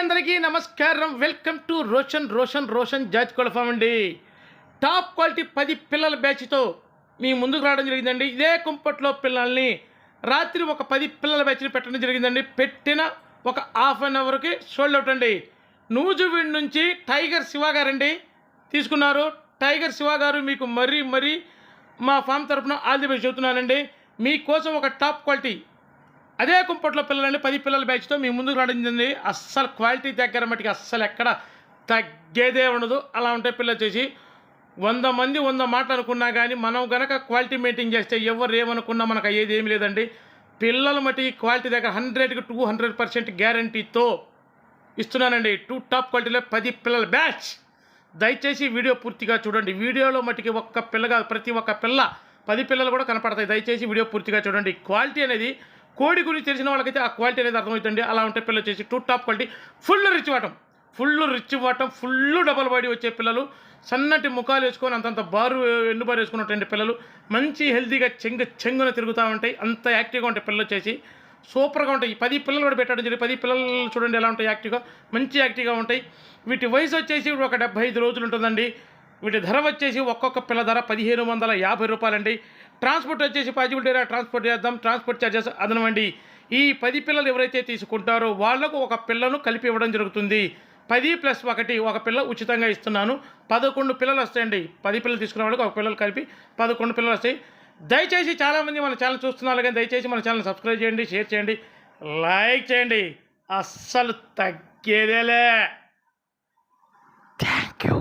అందరికీ నమస్కారం. Welcome to Roshan George కోళ్ళ ఫామ్ అండి. టాప్ క్వాలిటీ 10 పిల్లల బ్యాచ్తో మీ ముందుకు రావడం జరిగిందండి. ఇదే కుంపట్లో పిల్లల్ని రాత్రి ఒక 10 పిల్లల బ్యాచ్ని పెట్టడం జరిగిందండి. పెట్టిన ఒక హాఫ్ అన్ అవర్కి సోల్డ్ అవుట్ అండి. నూజువీడ్ నుంచి టైగర్ శివ గారండి తీసుకున్నారు. టైగర్ శివ గారు మీకు మరీ మా ఫామ్ తరఫున ఆల్ ది బెస్ట్ చెబుతున్నానండి. మీకోసం ఒక టాప్ క్వాలిటీ అదే కుంపట్లో పిల్లలండి 10 పిల్లల బ్యాచ్తో మీ ముందుకు రావడం జరిగింది. అస్సలు క్వాలిటీ దగ్గర మటుకు అస్సలు ఎక్కడ తగ్గేదే ఉండదు. అలా ఉంటే పిల్లలు వచ్చేసి 100 మంది 100 మాటలు అనుకున్నా కానీ మనం కనుక క్వాలిటీ మెయింటైన్ చేస్తే ఎవరు ఏమనుకున్నా మనకు అయ్యేది ఏమి లేదండి. పిల్లల మటుకి క్వాలిటీ దగ్గర 100కి 200% గ్యారంటీతో ఇస్తున్నానండి. టాప్ క్వాలిటీలో 10 పిల్లల బ్యాచ్. దయచేసి వీడియో పూర్తిగా చూడండి. వీడియోలో మటుకి ఒక్క పిల్లగా ప్రతి ఒక్క పిల్ల 10 పిల్లలు కూడా కనపడతాయి. దయచేసి వీడియో పూర్తిగా చూడండి. క్వాలిటీ అనేది కోడి గురించి తెలిసిన వాళ్ళకైతే ఆ క్వాలిటీ అనేది అర్థమవుతుంది. అలా ఉంటే పిల్లలు వచ్చేసి టాప్ క్వాలిటీ ఫుల్ రిచ్ వాటం ఫుల్ డబల్ బాడీ వచ్చే పిల్లలు, సన్నటి ముఖాలు వేసుకొని అంతంత ఎన్ను బారు వేసుకున్నటువంటి పిల్లలు మంచి హెల్తీగా చెంగున తిరుగుతూ ఉంటాయి. అంత యాక్టివ్గా ఉంటాయి పిల్లలు వచ్చేసి సూపర్గా ఉంటాయి. 10 పిల్లలు కూడా పెట్టడం జరిగింది. 10 పిల్లలు చూడండి ఎలా ఉంటాయి, మంచి యాక్టివ్గా ఉంటాయి. వీటి వయసు వచ్చేసి ఒక 75 రోజులు ఉంటుందండి. వీటి ధర వచ్చేసి ఒక్కొక్క పిల్ల ధర 1550 రూపాయలండి. ట్రాన్స్పోర్ట్ వచ్చేసి పాజిబిలిటీ ట్రాన్స్పోర్ట్ చేద్దాం. ట్రాన్స్పోర్ట్ ఛార్జెస్ అదనమండి. ఈ 10 పిల్లలు ఎవరైతే తీసుకుంటారో వాళ్లకు ఒక పిల్లను కలిపి ఇవ్వడం జరుగుతుంది. 10+1 ఒక పిల్ల ఉచితంగా ఇస్తున్నాను. 11 పిల్లలు వస్తాయండి. 10 పిల్లలు తీసుకునే వాళ్ళకి ఒక పిల్లలు కలిపి 11 పిల్లలు వస్తాయి. దయచేసి చాలామంది మన ఛానల్ చూస్తున్నారు కానీ దయచేసి మన ఛానల్ సబ్స్క్రైబ్ చేయండి, షేర్ చేయండి, లైక్ చేయండి. అస్సలు తగ్గేదేలే. Thank you.